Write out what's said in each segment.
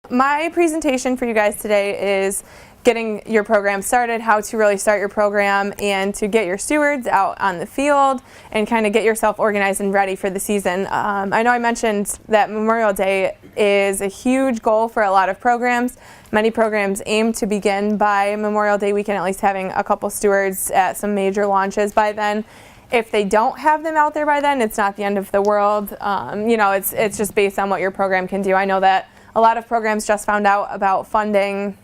My presentation for you guys today is getting your program started, how to really start your program and to get your stewards out on the field and kind of get yourself organized and ready for the season. I know I mentioned that Memorial Day is a huge goal for a lot of programs. Many programs aim to begin by Memorial Day weekend, at least having a couple stewards at some major launches by then. If they don't have them out there by then, it's not the end of the world. It's just based on what your program can do. I know that a lot of programs just found out about funding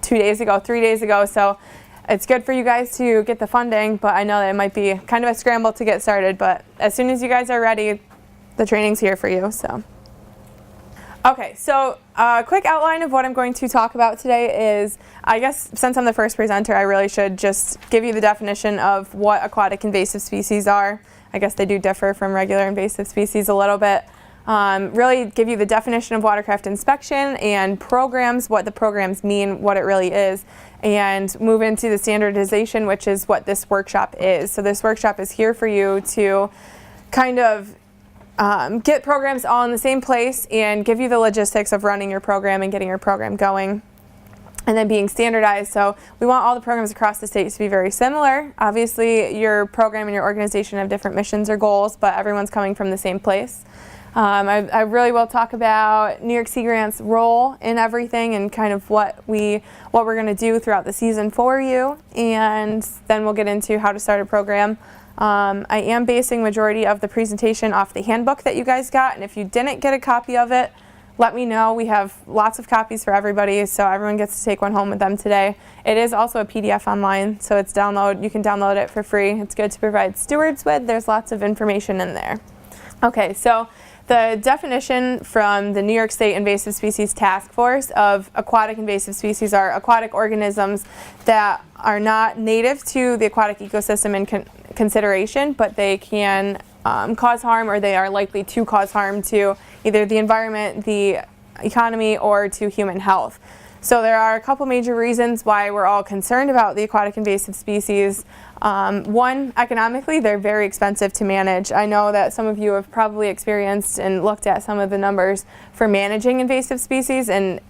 3 days ago, so it's good for you guys to get the funding, but I know that it might be kind of a scramble to get started, but as soon as you guys are ready, the training's here for you. Okay, so a quick outline of what I'm going to talk about today is, I guess since I'm the first presenter, I really should just give you the definition of what aquatic invasive species are. I guess they do differ from regular invasive species a little bit. Really give you the definition of watercraft inspection and programs, what the programs mean, what it really is, and move into the standardization, which is what this workshop is. So this workshop is here for you to kind of get programs all in the same place and give you the logistics of running your program and getting your program going and then being standardized. So we want all the programs across the state to be very similar. Obviously your program and your organization have different missions or goals, but everyone's coming from the same place. I really will talk about New York Sea Grant's role in everything and kind of what we're going to do throughout the season for you, and then we'll get into how to start a program. I am basing majority of the presentation off the handbook that you guys got, and if you didn't get a copy of it, let me know. We have lots of copies for everybody, so everyone gets to take one home with them today. It is also a PDF online, so you can download it for free. It's good to provide stewards with. There's lots of information in there. Okay, so the definition from the New York State Invasive Species Task Force of aquatic invasive species are aquatic organisms that are not native to the aquatic ecosystem in consideration, but they can cause harm, or they are likely to cause harm to either the environment, the economy, or to human health. So there are a couple major reasons why we're all concerned about the aquatic invasive species. One, economically, they're very expensive to manage. I know that some of you have probably experienced and looked at some of the numbers for managing invasive species, and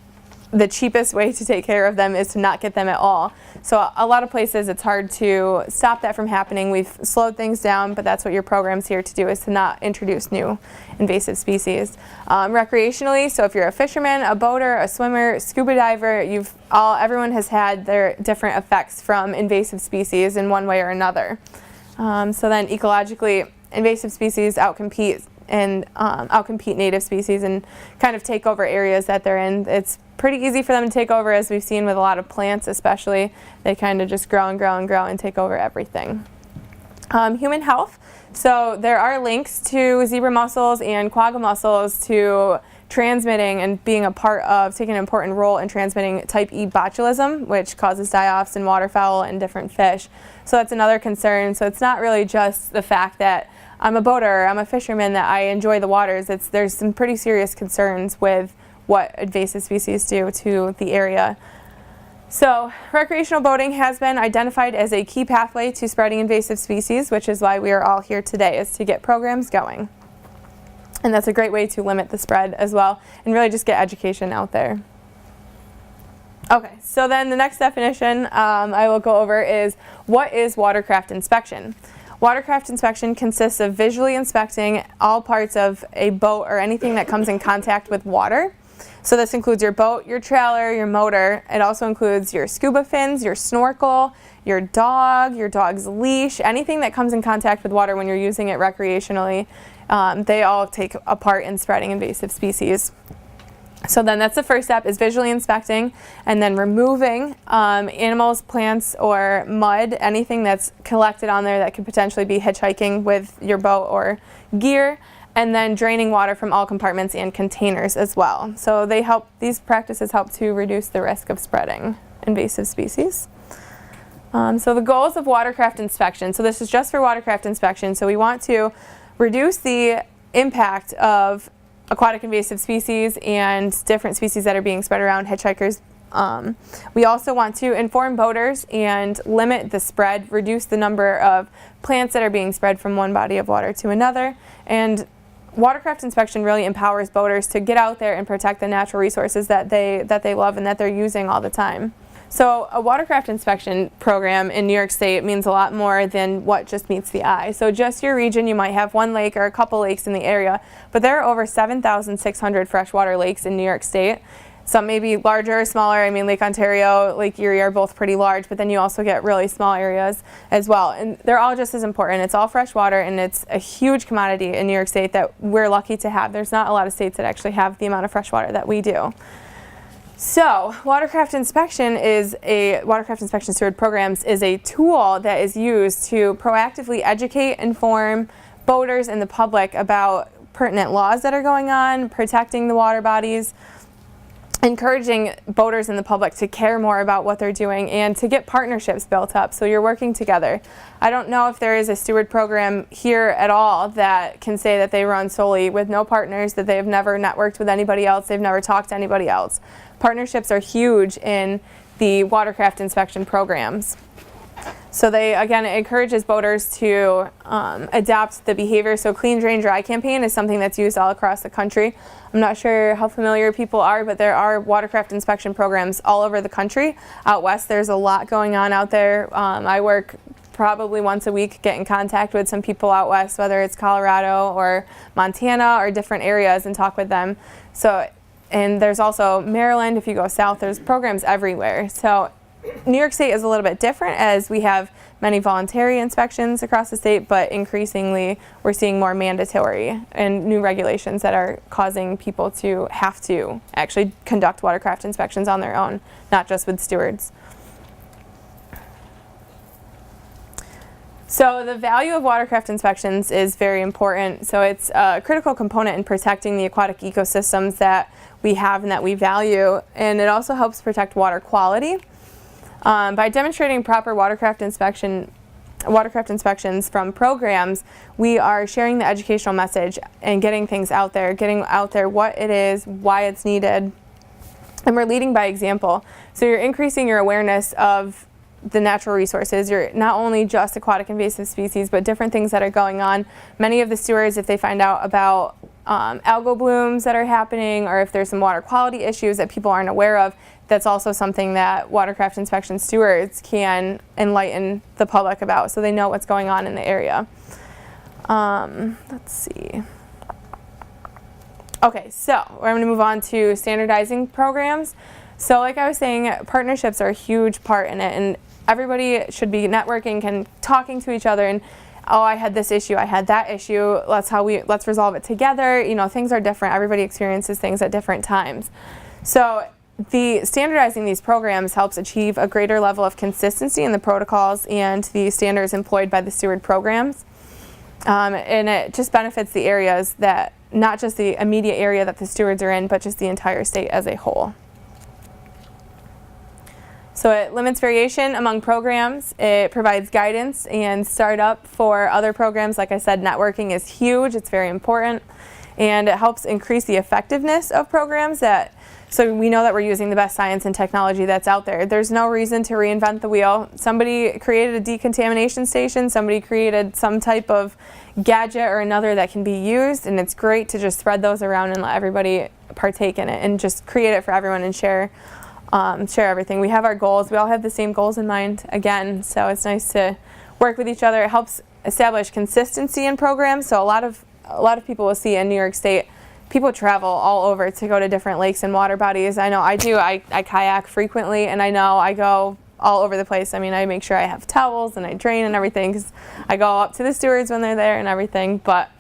the cheapest way to take care of them is to not get them at all. So a lot of places it's hard to stop that from happening. We've slowed things down, but that's what your program's here to do, is to not introduce new invasive species. Recreationally, so if you're a fisherman, a boater, a swimmer, scuba diver, everyone has had their different effects from invasive species in one way or another. So then ecologically, invasive species outcompete native species and kind of take over areas that they're in. It's pretty easy for them to take over, as we've seen with a lot of plants especially. They kind of just grow and grow and grow and take over everything. Human health. So there are links to zebra mussels and quagga mussels to transmitting and being taking an important role in transmitting type E botulism, which causes die-offs in waterfowl and different fish. So that's another concern. So it's not really just the fact that I'm a boater, I'm a fisherman, that I enjoy the waters. There's some pretty serious concerns with what invasive species do to the area. So recreational boating has been identified as a key pathway to spreading invasive species, which is why we are all here today, is to get programs going. And that's a great way to limit the spread as well, and really just get education out there. Okay, so then the next definition I will go over is, what is watercraft inspection? Watercraft inspection consists of visually inspecting all parts of a boat or anything that comes in contact with water. So this includes your boat, your trailer, your motor. It also includes your scuba fins, your snorkel, your dog's leash, anything that comes in contact with water when you're using it recreationally. They all take a part in spreading invasive species. So then that's the first step, is visually inspecting and then removing animals, plants, or mud, anything that's collected on there that could potentially be hitchhiking with your boat or gear, and then draining water from all compartments and containers as well. So these practices help to reduce the risk of spreading invasive species. So the goals of watercraft inspection. So this is just for watercraft inspection. So we want to reduce the impact of aquatic invasive species and different species that are being spread around hitchhikers. We also want to inform boaters and limit the spread, reduce the number of plants that are being spread from one body of water to another, and watercraft inspection really empowers boaters to get out there and protect the natural resources that they love and that they're using all the time. So a watercraft inspection program in New York State means a lot more than what just meets the eye. So just your region, you might have one lake or a couple lakes in the area, but there are over 7,600 freshwater lakes in New York State. Some may be larger or smaller. I mean, Lake Ontario, Lake Erie are both pretty large, but then you also get really small areas as well. And they're all just as important. It's all freshwater, and it's a huge commodity in New York State that we're lucky to have. There's not a lot of states that actually have the amount of freshwater that we do. So watercraft inspection steward programs is a tool that is used to proactively educate, inform boaters and the public about pertinent laws that are going on, protecting the water bodies, encouraging boaters and the public to care more about what they're doing and to get partnerships built up so you're working together. I don't know if there is a steward program here at all that can say that they run solely with no partners, that they have never networked with anybody else, they've never talked to anybody else. Partnerships are huge in the watercraft inspection programs. So again, it encourages boaters to adapt the behavior. So Clean, Drain, Dry campaign is something that's used all across the country. I'm not sure how familiar people are, but there are watercraft inspection programs all over the country. Out west, there's a lot going on out there. I work probably once a week, get in contact with some people out west, whether it's Colorado or Montana or different areas, and talk with them. And there's also Maryland. If you go south, there's programs everywhere. So New York State is a little bit different, as we have many voluntary inspections across the state, but increasingly we're seeing more mandatory and new regulations that are causing people to have to actually conduct watercraft inspections on their own, not just with stewards. So the value of watercraft inspections is very important. So it's a critical component in protecting the aquatic ecosystems that we have and that we value, and it also helps protect water quality. By demonstrating proper watercraft inspections from programs, we are sharing the educational message and getting things out there, what it is, why it's needed, and we're leading by example. So you're increasing your awareness of the natural resources. You're not only just aquatic invasive species, but different things that are going on. Many of the stewards, if they find out about algal blooms that are happening, or if there's some water quality issues that people aren't aware of, that's also something that watercraft inspection stewards can enlighten the public about, so they know what's going on in the area. Let's see. Okay, so we're going to move on to standardizing programs. So like I was saying, partnerships are a huge part in it, and everybody should be networking and talking to each other, and oh, I had this issue, I had that issue, let's resolve it together. You know, things are different. Everybody experiences things at different times. So standardizing these programs helps achieve a greater level of consistency in the protocols and the standards employed by the steward programs. And it just benefits the areas that, not just the immediate area that the stewards are in, but just the entire state as a whole. So it limits variation among programs, it provides guidance and startup for other programs. Like I said, networking is huge, it's very important, and it helps increase the effectiveness of programs so we know that we're using the best science and technology that's out there. There's no reason to reinvent the wheel. Somebody created a decontamination station, somebody created some type of gadget or another that can be used, and it's great to just spread those around and let everybody partake in it and just create it for everyone and share everything. We have our goals. We all have the same goals in mind, again, so it's nice to work with each other. It helps establish consistency in programs. So a lot of people will see in New York State, people travel all over to go to different lakes and water bodies. I know I do. I kayak frequently, and I know I go all over the place. I mean, I make sure I have towels and I drain and everything, because I go up to the stewards when they're there and everything. But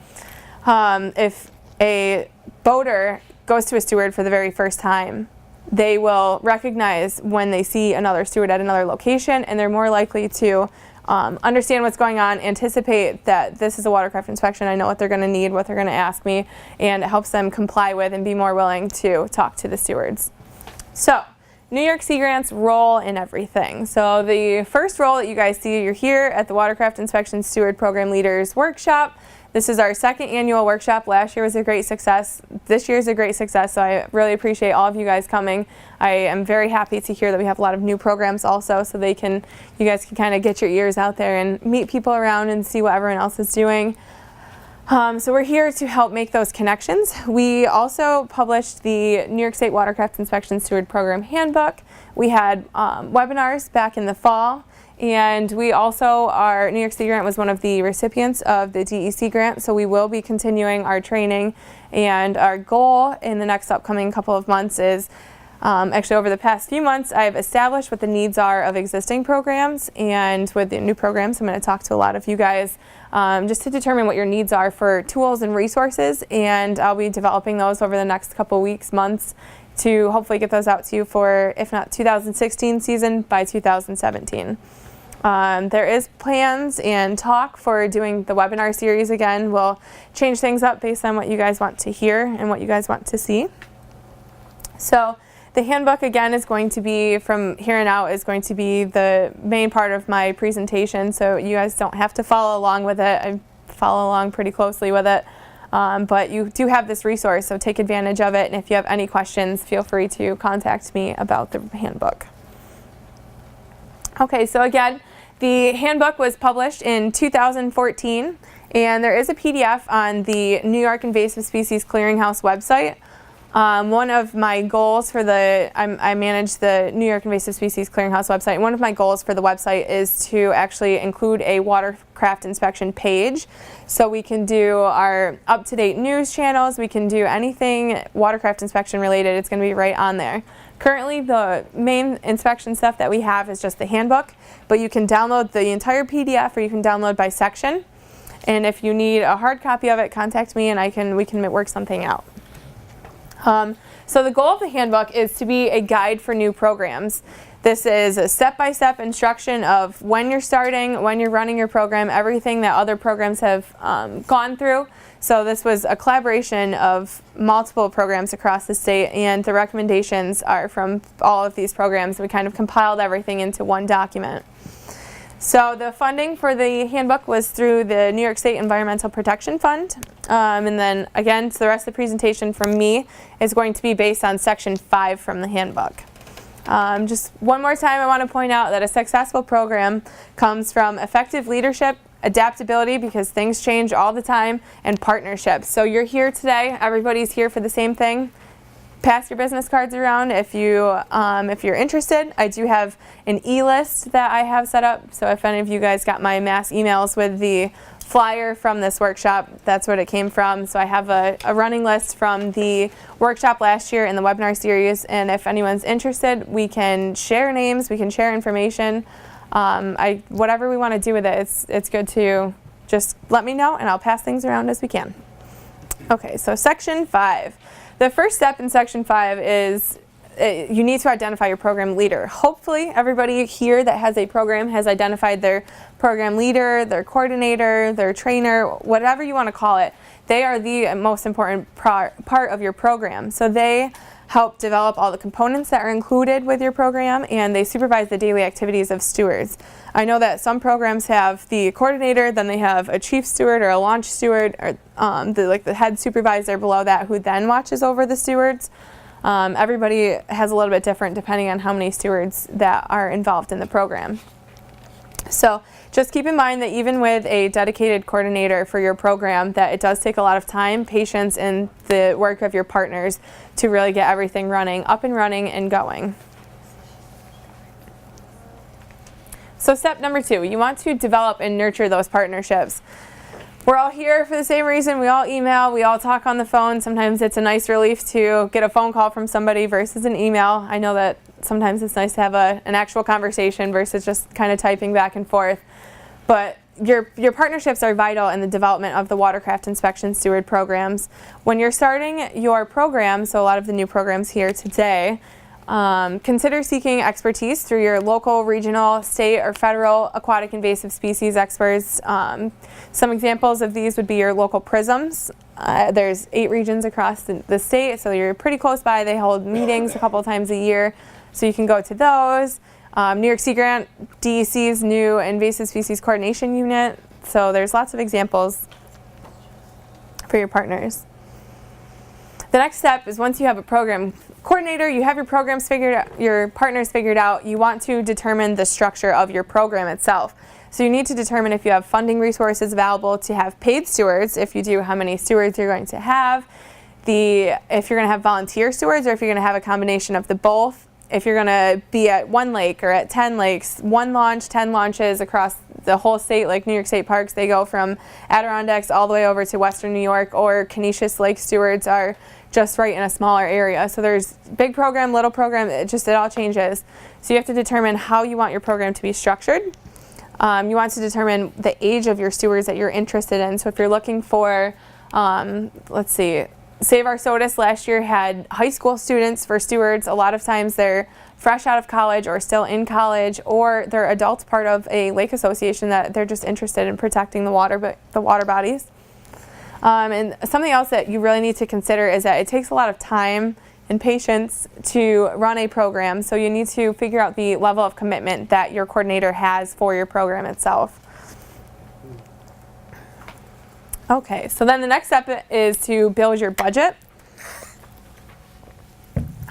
if a boater goes to a steward for the very first time, they will recognize when they see another steward at another location, and they're more likely to understand what's going on, anticipate that this is a watercraft inspection, I know what they're going to need, what they're going to ask me, and it helps them comply with and be more willing to talk to the stewards. So, New York Sea Grant's role in everything. So the first role that you guys see, you're here at the Watercraft Inspection Steward Program Leaders Workshop. This is our second annual workshop. Last year was a great success. This year is a great success, so I really appreciate all of you guys coming. I am very happy to hear that we have a lot of new programs also, so you guys can kind of get your ears out there and meet people around and see what everyone else is doing. So we're here to help make those connections. We also published the New York State Watercraft Inspection Steward Program Handbook. We had webinars back in the fall, and we also, our New York State grant was one of the recipients of the DEC grant, so we will be continuing our training, and our goal in the next upcoming couple of months is actually, over the past few months, I've established what the needs are of existing programs, and with the new programs, I'm going to talk to a lot of you guys just to determine what your needs are for tools and resources, and I'll be developing those over the next couple weeks, months, to hopefully get those out to you for, if not 2016 season, by 2017. There is plans and talk for doing the webinar series again. We'll change things up based on what you guys want to hear and what you guys want to see. So the handbook, again, is going to be, from here on out, is going to be the main part of my presentation, so you guys don't have to follow along with it. I follow along pretty closely with it, but you do have this resource, so take advantage of it, and if you have any questions, feel free to contact me about the handbook. Okay, so again, the handbook was published in 2014, and there is a PDF on the New York Invasive Species Clearinghouse website. One of my goals for I manage the New York Invasive Species Clearinghouse website. One of my goals for the website is to actually include a watercraft inspection page, so we can do our up-to-date news channels, we can do anything watercraft inspection related. It's going to be right on there. Currently, the main inspection stuff that we have is just the handbook, but you can download the entire PDF, or you can download by section, and if you need a hard copy of it, contact me and we can work something out. So the goal of the handbook is to be a guide for new programs. This is a step-by-step instruction of when you're starting, when you're running your program, everything that other programs have gone through. So this was a collaboration of multiple programs across the state, and the recommendations are from all of these programs. We kind of compiled everything into one document. So the funding for the handbook was through the New York State Environmental Protection Fund. And then again, so the rest of the presentation from me is going to be based on Section 5 from the handbook. Just one more time, I want to point out that a successful program comes from effective leadership, adaptability, because things change all the time, and partnerships. So you're here today, everybody's here for the same thing. Pass your business cards around if you're interested. I do have an e-list that I have set up, so if any of you guys got my mass emails with the flyer from this workshop, that's what it came from. So I have a running list from the workshop last year in the webinar series, and if anyone's interested, we can share names, we can share information. Whatever we want to do with it, it's good to just let me know, and I'll pass things around as we can. Okay, so Section 5. The first step in Section 5 is you need to identify your program leader. Hopefully everybody here that has a program has identified their program leader, their coordinator, their trainer, whatever you want to call it. They are the most important part of your program. So they help develop all the components that are included with your program, and they supervise the daily activities of stewards. I know that some programs have the coordinator, then they have a chief steward or a launch steward, or the head supervisor below that, who then watches over the stewards. Everybody has a little bit different depending on how many stewards that are involved in the program. So just keep in mind that even with a dedicated coordinator for your program, that it does take a lot of time, patience, and the work of your partners to really get everything up and running and going. So step number 2, you want to develop and nurture those partnerships. We're all here for the same reason. We all email, we all talk on the phone. Sometimes it's a nice relief to get a phone call from somebody versus an email. I know that sometimes it's nice to have an actual conversation versus just kind of typing back and forth. But your partnerships are vital in the development of the Watercraft Inspection Steward programs. When you're starting your program, so a lot of the new programs here today, consider seeking expertise through your local, regional, state, or federal aquatic invasive species experts. Some examples of these would be your local PRISMs. There's 8 regions across the state, so you're pretty close by. They hold meetings a couple times a year, so you can go to those. New York Sea Grant, DEC's new Invasive Species Coordination Unit. So there's lots of examples for your partners. The next step is, once you have a program coordinator, you have your programs figured out, your partners figured out, you want to determine the structure of your program itself. So you need to determine if you have funding resources available to have paid stewards. If you do, how many stewards you're going to have. If you're going to have volunteer stewards, or if you're going to have a combination of the both. If you're going to be at one lake or at 10 lakes, one launch, 10 launches across the whole state, like New York State parks, they go from Adirondacks all the way over to Western New York, or Canisius Lake stewards are just right in a smaller area. So there's big program, little program, it all changes. So you have to determine how you want your program to be structured. You want to determine the age of your stewards that you're interested in. So if you're looking for, let's see, Save Our Sodas last year had high school students for stewards. A lot of times they're fresh out of college or still in college, or they're adults part of a lake association that they're just interested in protecting the water bodies. And something else that you really need to consider is that it takes a lot of time and patience to run a program. So you need to figure out the level of commitment that your coordinator has for your program itself. Okay, so then the next step is to build your budget.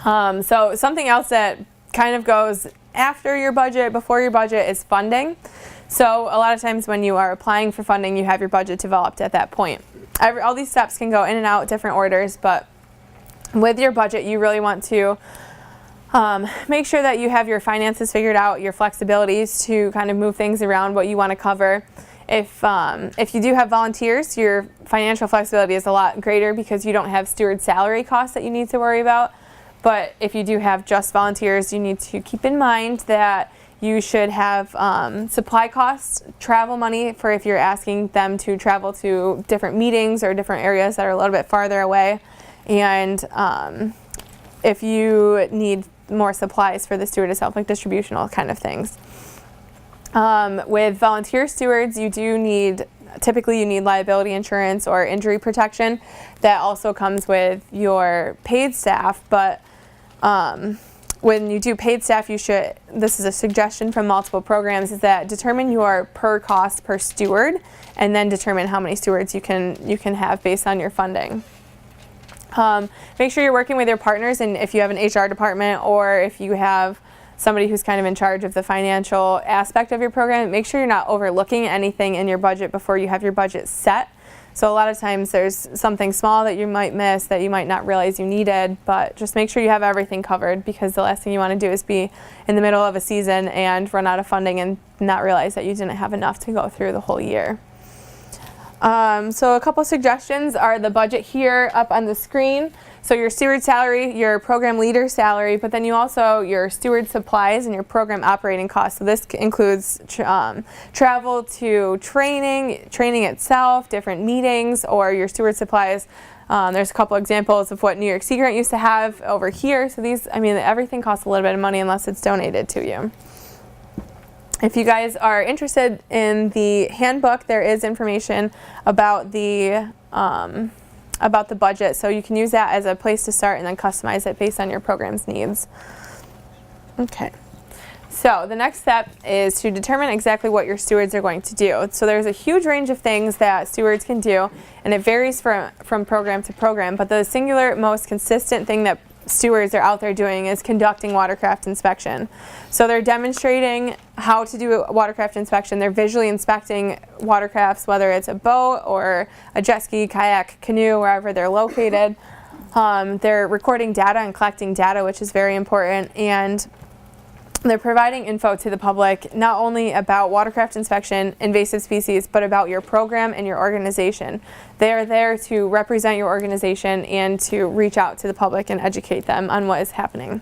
So something else that kind of goes after your budget, before your budget, is funding. So a lot of times when you are applying for funding, you have your budget developed at that point. All these steps can go in and out, different orders, but with your budget, you really want to make sure that you have your finances figured out, your flexibilities to kind of move things around, what you want to cover. If you do have volunteers, your financial flexibility is a lot greater because you don't have steward salary costs that you need to worry about. But if you do have just volunteers, you need to keep in mind that you should have supply costs, travel money for if you're asking them to travel to different meetings or different areas that are a little bit farther away. And if you need more supplies for the steward itself, like distributional kind of things. With volunteer stewards, typically you need liability insurance or injury protection. That also comes with your paid staff, but when you do paid staff, this is a suggestion from multiple programs, is that determine your per cost per steward, and then determine how many stewards you can have based on your funding. Make sure you're working with your partners, and if you have an HR department or if you have somebody who's kind of in charge of the financial aspect of your program, make sure you're not overlooking anything in your budget before you have your budget set. So a lot of times there's something small that you might miss that you might not realize you needed, but just make sure you have everything covered, because the last thing you want to do is be in the middle of a season and run out of funding and not realize that you didn't have enough to go through the whole year. So a couple suggestions are the budget here up on the screen. So your steward salary, your program leader salary, but then your steward supplies and your program operating costs. So this includes travel to training itself, different meetings, or your steward supplies. There's a couple examples of what New York Sea Grant used to have over here. So everything costs a little bit of money unless it's donated to you. If you guys are interested in the handbook, there is information about the budget, so you can use that as a place to start and then customize it based on your program's needs. Okay, so the next step is to determine exactly what your stewards are going to do. So there's a huge range of things that stewards can do, and it varies from program to program, but the singular most consistent thing that stewards are out there doing is conducting watercraft inspection. So they're demonstrating how to do a watercraft inspection. They're visually inspecting watercrafts, whether it's a boat or a jet ski, kayak, canoe, wherever they're located. They're recording data and collecting data, which is very important, and they're providing info to the public not only about watercraft inspection, invasive species, but about your program and your organization. They are there to represent your organization and to reach out to the public and educate them on what is happening.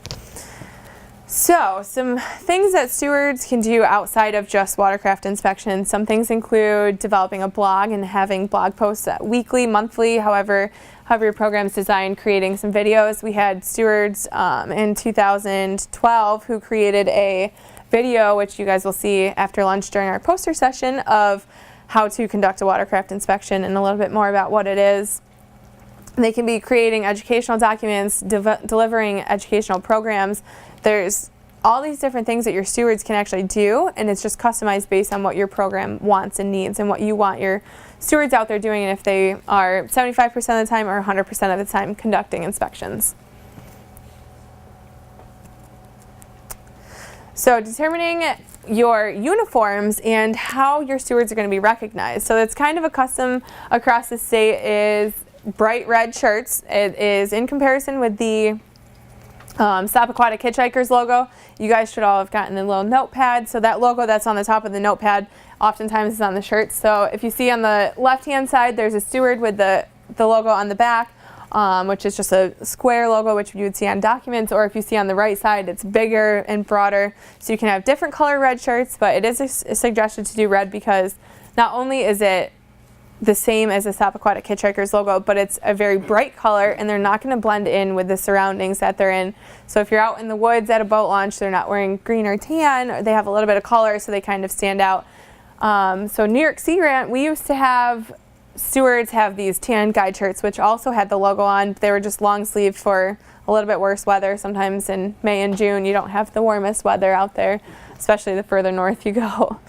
So, some things that stewards can do outside of just watercraft inspection. Some things include developing a blog and having blog posts weekly, monthly, however your program's designed, creating some videos. We had stewards in 2012 who created a video, which you guys will see after lunch during our poster session, of how to conduct a watercraft inspection and a little bit more about what it is. They can be creating educational documents, delivering educational programs. There's all these different things that your stewards can actually do, and it's just customized based on what your program wants and needs and what you want your stewards out there doing, and if they are 75% of the time or 100% of the time conducting inspections. So determining your uniforms and how your stewards are going to be recognized. So it's kind of a custom across the state is bright red shirts. It is in comparison with the Stop Aquatic Hitchhikers logo. You guys should all have gotten a little notepad. So that logo that's on the top of the notepad oftentimes is on the shirt. So if you see on the left hand side, there's a steward with the logo on the back, which is just a square logo, which you would see on documents. Or if you see on the right side, it's bigger and broader. So you can have different color red shirts, but it is suggested to do red because not only is it the same as the Stop Aquatic Hitchhikers logo, but it's a very bright color and they're not going to blend in with the surroundings that they're in. So if you're out in the woods at a boat launch, they're not wearing green or tan, or they have a little bit of color so they kind of stand out. So New York Sea Grant, we used to have stewards have these tan guide shirts which also had the logo on. They were just long sleeved for a little bit worse weather. Sometimes in May and June you don't have the warmest weather out there, especially the further north you go.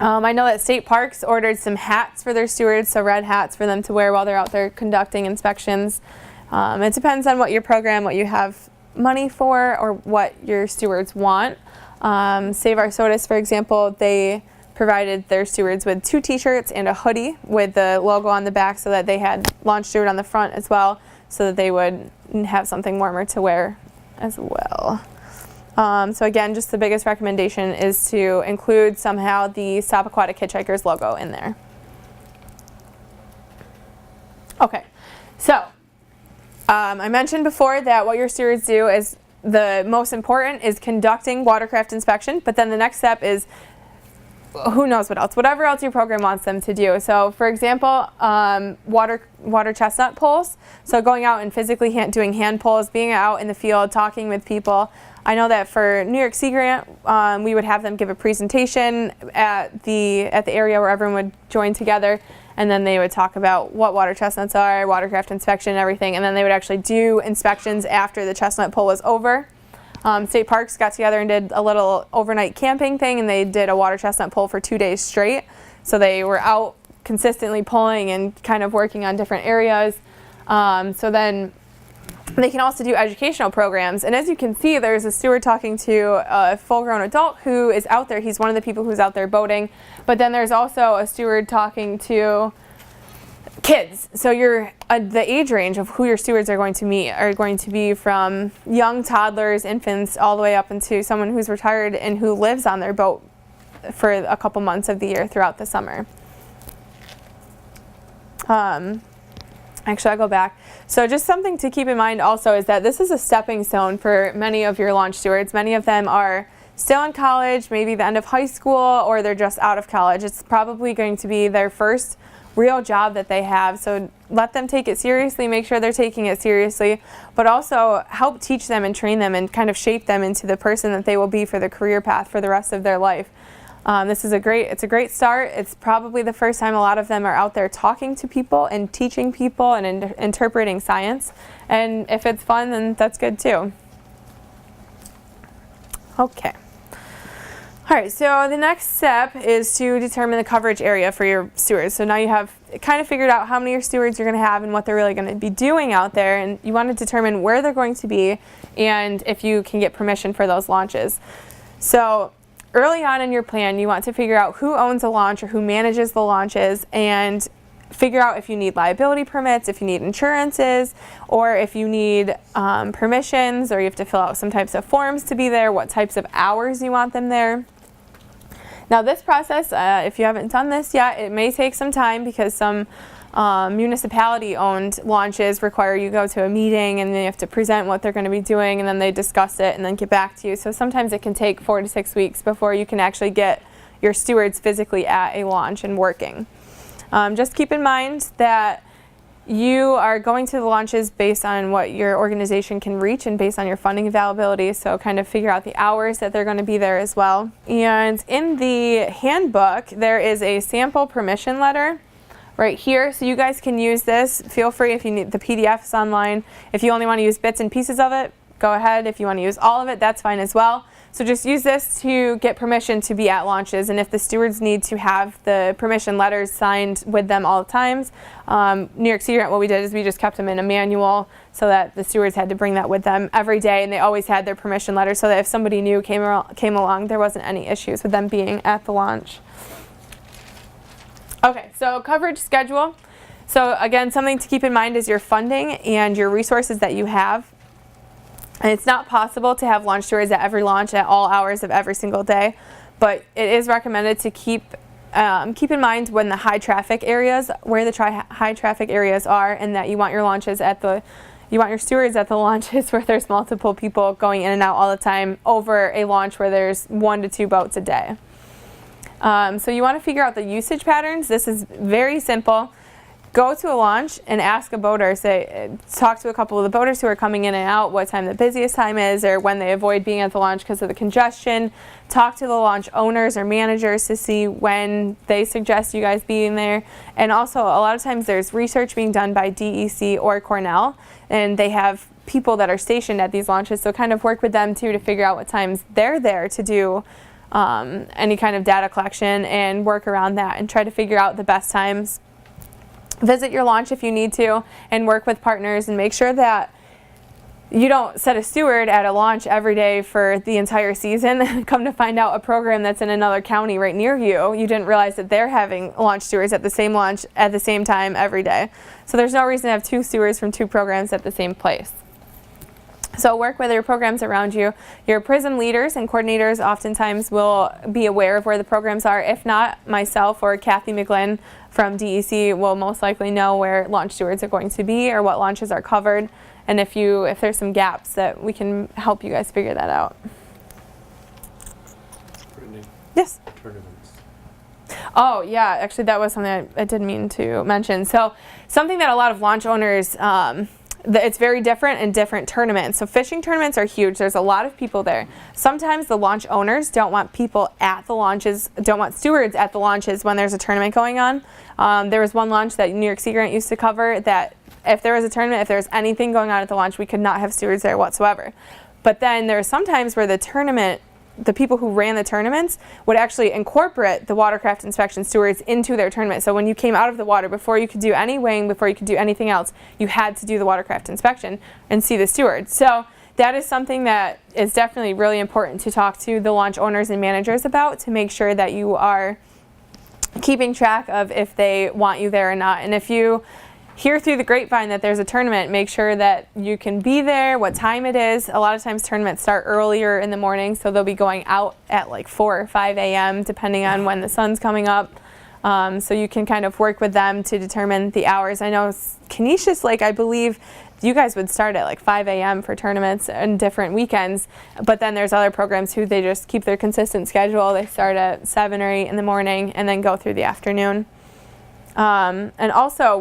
I know that state parks ordered some hats for their stewards, so red hats for them to wear while they're out there conducting inspections. It depends on what your program, what you have money for, or what your stewards want. Save Our Sodas, for example, they provided their stewards with 2 t-shirts and a hoodie with the logo on the back so that they had Launch Steward on the front as well, so that they would have something warmer to wear as well. So again, just the biggest recommendation is to include somehow the Stop Aquatic Hitchhikers logo in there. Okay, so I mentioned before that what your stewards do is the most important is conducting watercraft inspection, but then the next step is who knows what else, whatever else your program wants them to do. So for example, water chestnut pulls. So going out and physically doing hand pulls, being out in the field, talking with people. I know that for New York Sea Grant, we would have them give a presentation at the area where everyone would join together, and then they would talk about what water chestnuts are, watercraft inspection, everything, and then they would actually do inspections after the chestnut pull was over. State Parks got together and did a little overnight camping thing, and they did a water chestnut pull for 2 days straight. So they were out consistently pulling and kind of working on different areas. So then they can also do educational programs. And as you can see, there's a steward talking to a full-grown adult who is out there. He's one of the people who's out there boating. But then there's also a steward talking to kids. So the age range of who your stewards are going to meet are going to be from young toddlers, infants, all the way up into someone who's retired and who lives on their boat for a couple months of the year throughout the summer. Actually, I'll go back. So just something to keep in mind also is that this is a stepping stone for many of your launch stewards. Many of them are still in college, maybe the end of high school, or they're just out of college. It's probably going to be their first real job that they have. So let them take it seriously, make sure they're taking it seriously, but also help teach them and train them and kind of shape them into the person that they will be for the career path for the rest of their life. It's a great start. It's probably the first time a lot of them are out there talking to people and teaching people and interpreting science. And if it's fun, then that's good too. Okay. All right, so the next step is to determine the coverage area for your stewards. So now you have kind of figured out how many of your stewards you're going to have and what they're really going to be doing out there, and you want to determine where they're going to be and if you can get permission for those launches. So early on in your plan, you want to figure out who owns a launch or who manages the launches, and figure out if you need liability permits, if you need insurances, or if you need permissions, or you have to fill out some types of forms to be there, what types of hours you want them there. Now this process, if you haven't done this yet, it may take some time because some municipality-owned launches require you go to a meeting and then you have to present what they're going to be doing, and then they discuss it and then get back to you. So sometimes it can take 4 to 6 weeks before you can actually get your stewards physically at a launch and working. Just keep in mind that you are going to the launches based on what your organization can reach and based on your funding availability, so kind of figure out the hours that they're going to be there as well. And in the handbook, there is a sample permission letter right here, so you guys can use this. Feel free, if you need, the PDF is online. If you only want to use bits and pieces of it, go ahead. If you want to use all of it, that's fine as well. So just use this to get permission to be at launches, and if the stewards need to have the permission letters signed with them all the times, New York City Grant, what we did is we just kept them in a manual so that the stewards had to bring that with them every day, and they always had their permission letter so that if somebody new came along, there wasn't any issues with them being at the launch. Okay, so coverage schedule. So again, something to keep in mind is your funding and your resources that you have. And it's not possible to have launch stewards at every launch at all hours of every single day, but it is recommended to keep in mind when the high traffic areas, where the high traffic areas are, and that you want your launches you want your stewards at the launches where there's multiple people going in and out all the time over a launch where there's 1 to 2 boats a day. So you want to figure out the usage patterns. This is very simple. Go to a launch and ask a boater, talk to a couple of the boaters who are coming in and out, what time the busiest time is, or when they avoid being at the launch because of the congestion. Talk to the launch owners or managers to see when they suggest you guys being there. And also, a lot of times there's research being done by DEC or Cornell, and they have people that are stationed at these launches, so kind of work with them too to figure out what times they're there to do any kind of data collection and work around that and try to figure out the best times. Visit your launch if you need to and work with partners and make sure that you don't set a steward at a launch every day for the entire season. Come to find out a program that's in another county right near you, you didn't realize that they're having launch stewards at the same launch at the same time every day. So there's no reason to have 2 stewards from 2 programs at the same place. So work with your programs around you. Your PRISM leaders and coordinators oftentimes will be aware of where the programs are. If not, myself or Kathy McGlynn from DEC will most likely know where launch stewards are going to be or what launches are covered. And if there's some gaps, that we can help you guys figure that out. Brittney. Yes? Tournaments. Oh, yeah. Actually, that was something I did mean to mention. So something that a lot of launch owners it's very different in different tournaments. So fishing tournaments are huge. There's a lot of people there. Sometimes the launch owners don't want people at the launches, don't want stewards at the launches when there's a tournament going on. There was one launch that New York Sea Grant used to cover that if there was a tournament, if there was anything going on at the launch, we could not have stewards there whatsoever. But then there are some times where the people who ran the tournaments would actually incorporate the watercraft inspection stewards into their tournament. So when you came out of the water, before you could do any weighing, before you could do anything else, you had to do the watercraft inspection and see the steward. So that is something that is definitely really important to talk to the launch owners and managers about, to make sure that you are keeping track of if they want you there or not. And if you hear through the grapevine that there's a tournament, make sure that you can be there, what time it is. A lot of times tournaments start earlier in the morning, so they'll be going out at like 4 or 5 a.m. depending on when the sun's coming up. So you can kind of work with them to determine the hours. I know Canisius Lake, I believe you guys would start at like 5 a.m. for tournaments and different weekends, but then there's other programs who they just keep their consistent schedule. They start at 7 or 8 in the morning and then go through the afternoon. And also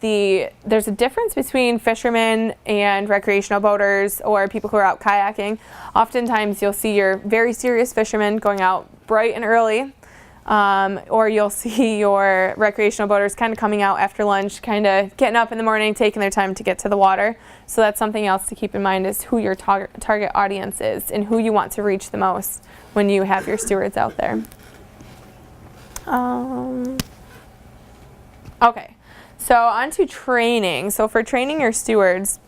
there's a difference between fishermen and recreational boaters or people who are out kayaking. Oftentimes you'll see your very serious fishermen going out bright and early, or you'll see your recreational boaters kind of coming out after lunch, kind of getting up in the morning, taking their time to get to the water. So that's something else to keep in mind, is who your target audience is and who you want to reach the most when you have your stewards out there. Okay, so on to training. So for training your stewards,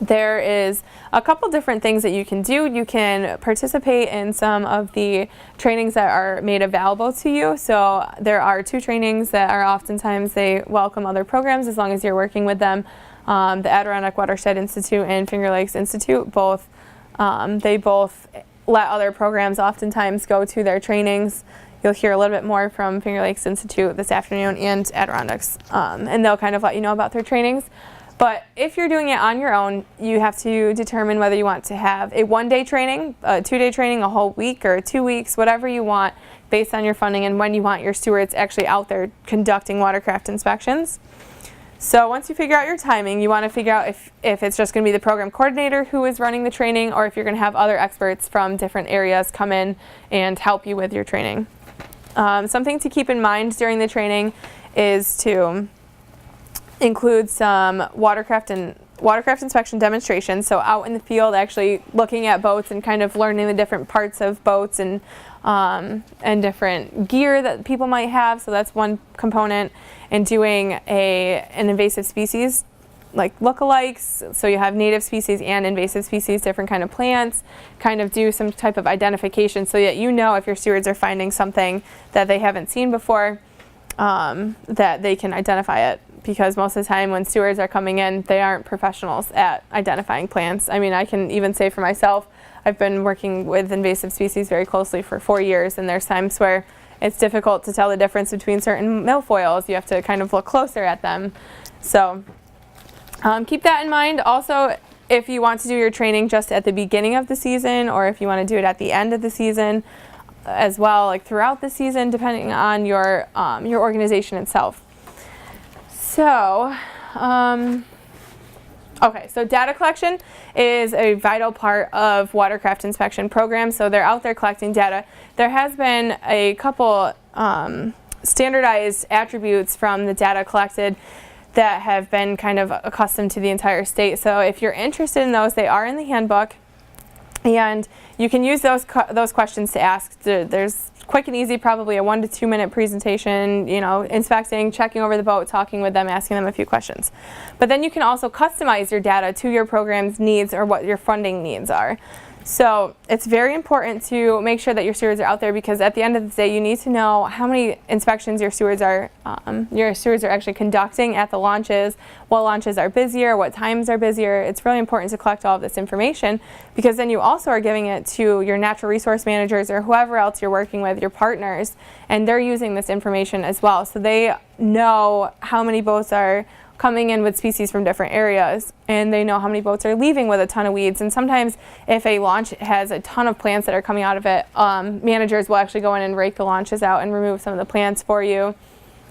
there is a couple different things that you can do. You can participate in some of the trainings that are made available to you. So there are 2 trainings that are oftentimes they welcome other programs as long as you're working with them. The Adirondack Watershed Institute and Finger Lakes Institute, they both let other programs oftentimes go to their trainings. You'll hear a little bit more from Finger Lakes Institute this afternoon and Adirondacks, and they'll kind of let you know about their trainings. But if you're doing it on your own, you have to determine whether you want to have a 1-day training, a 2-day training, a whole week, or 2 weeks, whatever you want, based on your funding and when you want your stewards actually out there conducting watercraft inspections. So once you figure out your timing, you want to figure out if it's just going to be the program coordinator who is running the training, or if you're going to have other experts from different areas come in and help you with your training. Something to keep in mind during the training is to include some watercraft and watercraft inspection demonstrations, so out in the field actually looking at boats and kind of learning the different parts of boats and different gear that people might have, so that's one component, and doing an invasive species like lookalikes, so you have native species and invasive species, different kind of plants, kind of do some type of identification so that you know if your stewards are finding something that they haven't seen before, that they can identify it, because most of the time when stewards are coming in, they aren't professionals at identifying plants. I mean, I can even say for myself, I've been working with invasive species very closely for 4 years, and there's times where it's difficult to tell the difference between certain milfoils. You have to kind of look closer at them. So keep that in mind. Also, if you want to do your training just at the beginning of the season, or if you want to do it at the end of the season as well, like throughout the season, depending on your organization itself. So, okay, so data collection is a vital part of Watercraft Inspection Program. So they're out there collecting data. There has been a couple standardized attributes from the data collected that have been kind of accustomed to the entire state. So if you're interested in those, they are in the handbook, and you can use those questions to ask. There's quick and easy, probably a 1 to 2 minute presentation, you know, inspecting, checking over the boat, talking with them, asking them a few questions. But then you can also customize your data to your program's needs or what your funding needs are. So it's very important to make sure that your stewards are out there, because at the end of the day, you need to know how many inspections your stewards are actually conducting at the launches, what launches are busier, what times are busier. It's really important to collect all of this information, because then you also are giving it to your natural resource managers or whoever else you're working with, your partners, and they're using this information as well. So they know how many boats are coming in with species from different areas, and they know how many boats are leaving with a ton of weeds. And sometimes if a launch has a ton of plants that are coming out of it, managers will actually go in and rake the launches out and remove some of the plants for you,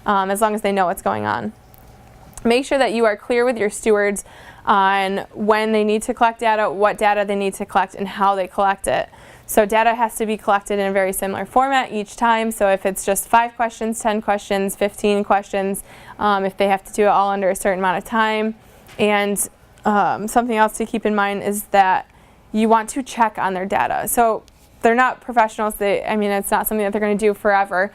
as long as they know what's going on. Make sure that you are clear with your stewards on when they need to collect data, what data they need to collect, and how they collect it. So data has to be collected in a very similar format each time. So if it's just 5 questions, 10 questions, 15 questions, if they have to do it all under a certain amount of time. And something else to keep in mind is that you want to check on their data. So they're not professionals. It's not something that they're going to do forever.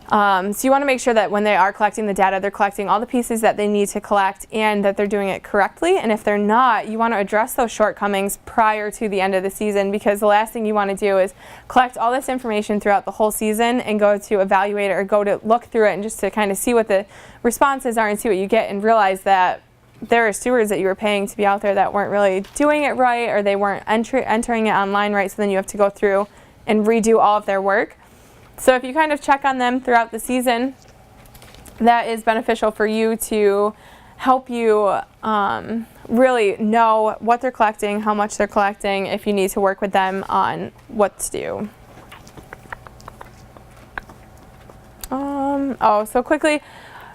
So you want to make sure that when they are collecting the data, they're collecting all the pieces that they need to collect and that they're doing it correctly. And if they're not, you want to address those shortcomings prior to the end of the season, because the last thing you want to do is collect all this information throughout the whole season and go to evaluate it or go to look through it and just to kind of see what the responses are and see what you get, and realize that there are stewards that you were paying to be out there that weren't really doing it right, or they weren't entering it online right, so then you have to go through and redo all of their work. So if you kind of check on them throughout the season, that is beneficial for you to help you really know what they're collecting, how much they're collecting, if you need to work with them on what to do. So quickly,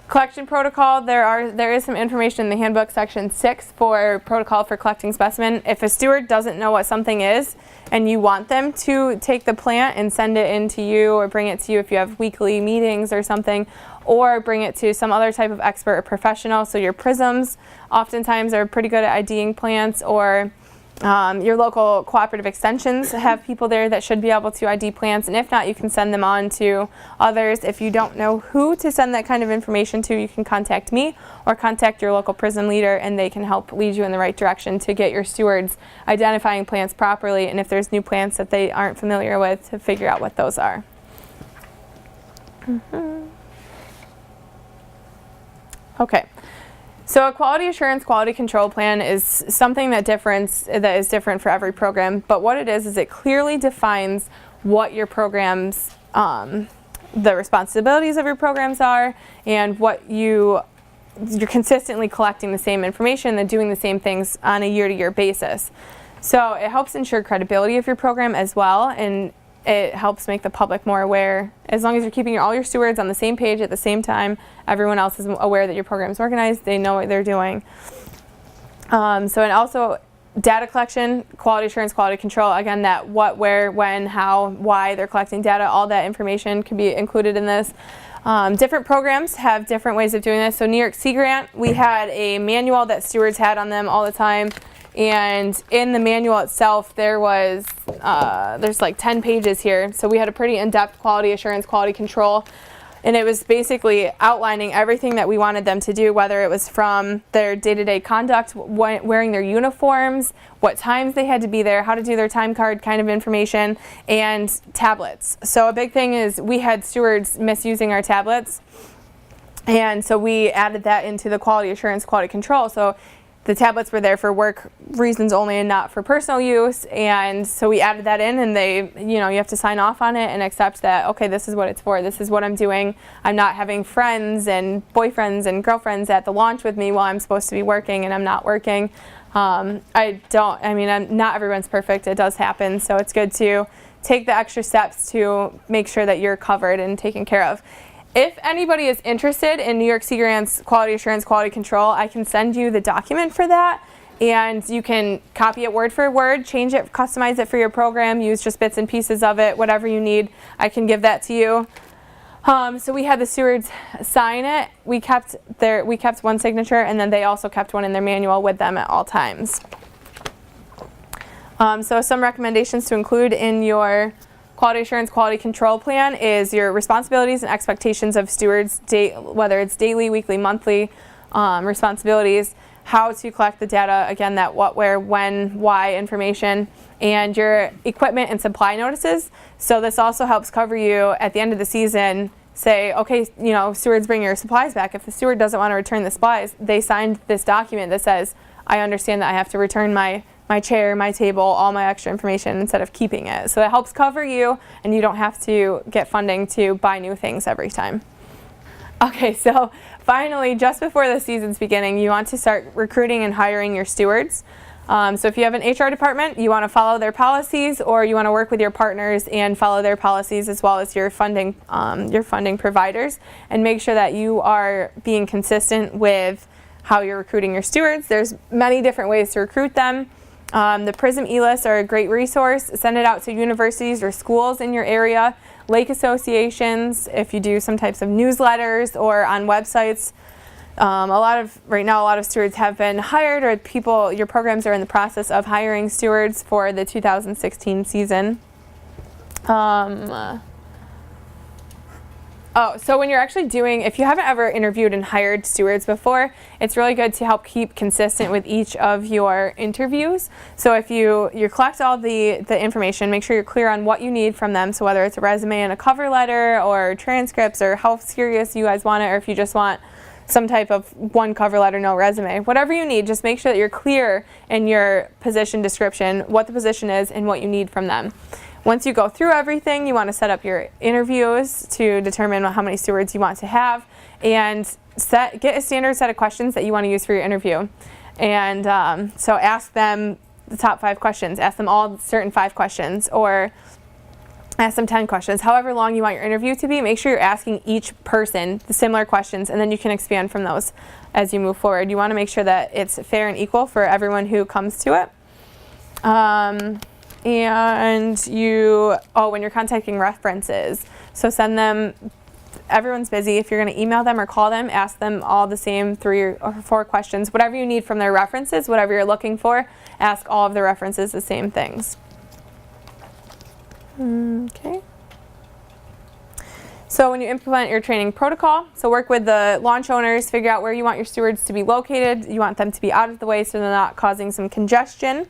collection protocol. There is some information in the handbook, section 6, for protocol for collecting specimen. If a steward doesn't know what something is and you want them to take the plant and send it in to you, or bring it to you if you have weekly meetings or something, or bring it to some other type of expert or professional. So your prisms oftentimes are pretty good at IDing plants, or your local cooperative extensions have people there that should be able to ID plants, and if not, you can send them on to others. If you don't know who to send that kind of information to, you can contact me or contact your local prism leader, and they can help lead you in the right direction to get your stewards identifying plants properly, and if there's new plants that they aren't familiar with, to figure out what those are. Okay. So a quality assurance, quality control plan is something that is different for every program. But what it is it clearly defines what your programs, the responsibilities of your programs are, and what you're consistently collecting the same information and doing the same things on a year-to-year basis. So it helps ensure credibility of your program as well, and it helps make the public more aware. As long as you're keeping all your stewards on the same page at the same time, everyone else is aware that your program is organized, they know what they're doing. And also data collection, quality assurance, quality control, again, that what, where, when, how, why they're collecting data, all that information can be included in this. Different programs have different ways of doing this. So New York Sea Grant, we had a manual that stewards had on them all the time. And in the manual itself, there's like 10 pages here. So we had a pretty in-depth quality assurance, quality control. And it was basically outlining everything that we wanted them to do, whether it was from their day-to-day conduct, wearing their uniforms, what times they had to be there, how to do their time card kind of information, and tablets. So a big thing is we had stewards misusing our tablets. And so we added that into the quality assurance, quality control. So the tablets were there for work reasons only and not for personal use, and so we added that in, and you have to sign off on it and accept that, okay, this is what it's for, this is what I'm doing. I'm not having friends and boyfriends and girlfriends at the launch with me while I'm supposed to be working and I'm not working. Not everyone's perfect, it does happen, so it's good to take the extra steps to make sure that you're covered and taken care of. If anybody is interested in New York Sea Grant's quality assurance, quality control, I can send you the document for that, and you can copy it word for word, change it, customize it for your program, use just bits and pieces of it, whatever you need, I can give that to you. So we had the stewards sign it. We kept one signature, and then they also kept one in their manual with them at all times. So some recommendations to include in your quality assurance, quality control plan is your responsibilities and expectations of stewards, whether it's daily, weekly, monthly responsibilities, how to collect the data, again, that what, where, when, why information, and your equipment and supply notices. So this also helps cover you at the end of the season. Say, okay, stewards, bring your supplies back. If the steward doesn't want to return the supplies, they signed this document that says, I understand that I have to return my chair, my table, all my extra information instead of keeping it. So it helps cover you, and you don't have to get funding to buy new things every time. Okay, so finally, just before the season's beginning, you want to start recruiting and hiring your stewards. So if you have an HR department, you want to follow their policies, or you want to work with your partners and follow their policies as well as your funding providers, and make sure that you are being consistent with how you're recruiting your stewards. There's many different ways to recruit them. The PRISM e-lists are a great resource. Send it out to universities or schools in your area, lake associations, if you do some types of newsletters or on websites. Right now, a lot of stewards have been hired, or your programs are in the process of hiring stewards for the 2016 season. So when you're actually if you haven't ever interviewed and hired stewards before, it's really good to help keep consistent with each of your interviews. So if you collect all the information, make sure you're clear on what you need from them. So whether it's a resume and a cover letter, or transcripts, or how serious you guys want it, or if you just want some type of one cover letter, no resume, whatever you need, just make sure that you're clear in your position description, what the position is and what you need from them. Once you go through everything, you want to set up your interviews to determine how many stewards you want to have, and get a standard set of questions that you want to use for your interview. And so ask them the top 5 questions. Ask them all certain 5 questions, or ask them 10 questions. However long you want your interview to be, make sure you're asking each person the similar questions, and then you can expand from those as you move forward. You want to make sure that it's fair and equal for everyone who comes to it. And when you're contacting references, so send them, everyone's busy. If you're going to email them or call them, ask them all the same 3 or 4 questions. Whatever you need from their references, whatever you're looking for, ask all of the references the same things. Okay. So when you implement your training protocol, so work with the launch owners, figure out where you want your stewards to be located. You want them to be out of the way so they're not causing some congestion.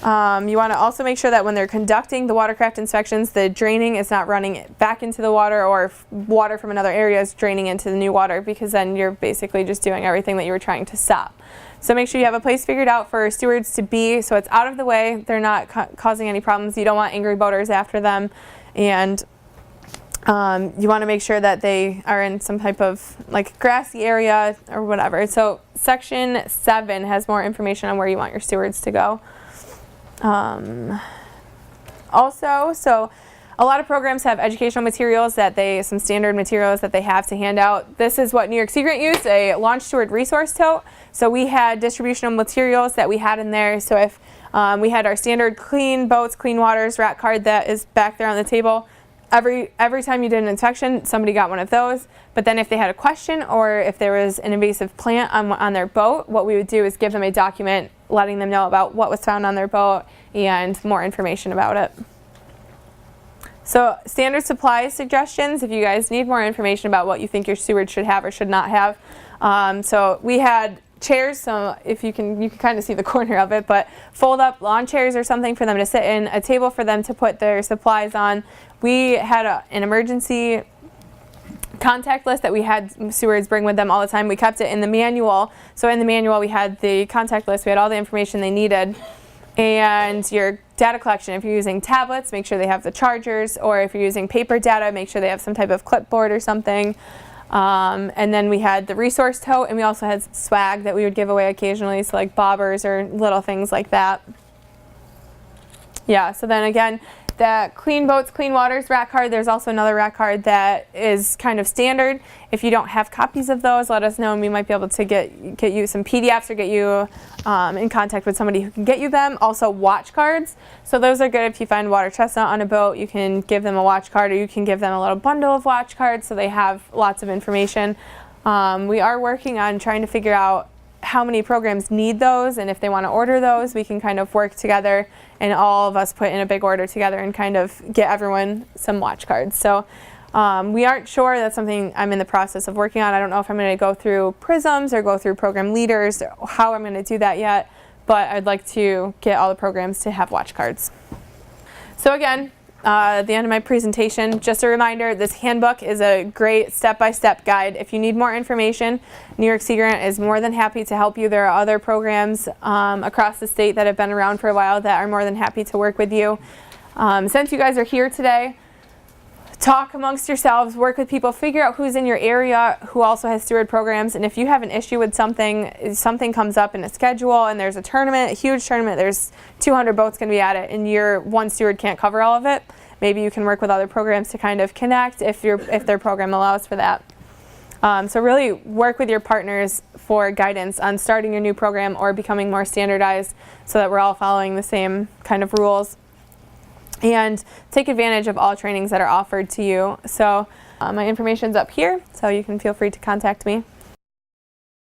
You want to also make sure that when they're conducting the watercraft inspections, the draining is not running back into the water, or water from another area is draining into the new water, because then you're basically just doing everything that you were trying to stop. So make sure you have a place figured out for stewards to be, so it's out of the way, they're not causing any problems. You don't want angry boaters after them, and you want to make sure that they are in some type of grassy area or whatever. So section 7 has more information on where you want your stewards to go. So a lot of programs have educational materials some standard materials that they have to hand out. This is what New York Sea Grant used, a launch steward resource tote. So we had distributional materials that we had in there. So if we had our standard clean boats, clean waters rat card that is back there on the table. every time you did an inspection, somebody got one of those. But then if they had a question or if there was an invasive plant on their boat, what we would do is give them a document letting them know about what was found on their boat and more information about it. So standard supplies suggestions, if you guys need more information about what you think your steward should have or should not have. So we had chairs, so if you can kind of see the corner of it, but fold up lawn chairs or something for them to sit in, a table for them to put their supplies on. We had an emergency contact list that we had stewards bring with them all the time. We kept it in the manual. So in the manual we had the contact list, we had all the information they needed. And your data collection, if you're using tablets, make sure they have the chargers, or if you're using paper data, make sure they have some type of clipboard or something. And then we had the resource tote, and we also had swag that we would give away occasionally, so like bobbers or little things like that. Yeah, so then again, the Clean Boats, Clean Waters rack card, there's also another rack card that is kind of standard. If you don't have copies of those, let us know and we might be able to get you some PDFs or get you in contact with somebody who can get you them. Also watch cards. So those are good if you find water chestnut on a boat. You can give them a watch card, or you can give them a little bundle of watch cards so they have lots of information. We are working on trying to figure out how many programs need those, and if they want to order those, we can kind of work together and all of us put in a big order together and kind of get everyone some watch cards. So we aren't sure. That's something I'm in the process of working on. I don't know if I'm going to go through prisms or go through program leaders, or how I'm going to do that yet, but I'd like to get all the programs to have watch cards. So again, at the end of my presentation, just a reminder, this handbook is a great step-by-step guide. If you need more information, New York Sea Grant is more than happy to help you. There are other programs across the state that have been around for a while that are more than happy to work with you. Since you guys are here today, talk amongst yourselves, work with people, figure out who's in your area who also has steward programs, and if you have an issue with something comes up in a schedule and there's a tournament, a huge tournament, there's 200 boats going to be at it and your one steward can't cover all of it, maybe you can work with other programs to kind of connect if their program allows for that. So really work with your partners for guidance on starting your new program or becoming more standardized so that we're all following the same kind of rules. And take advantage of all trainings that are offered to you. So my information's up here, so you can feel free to contact me.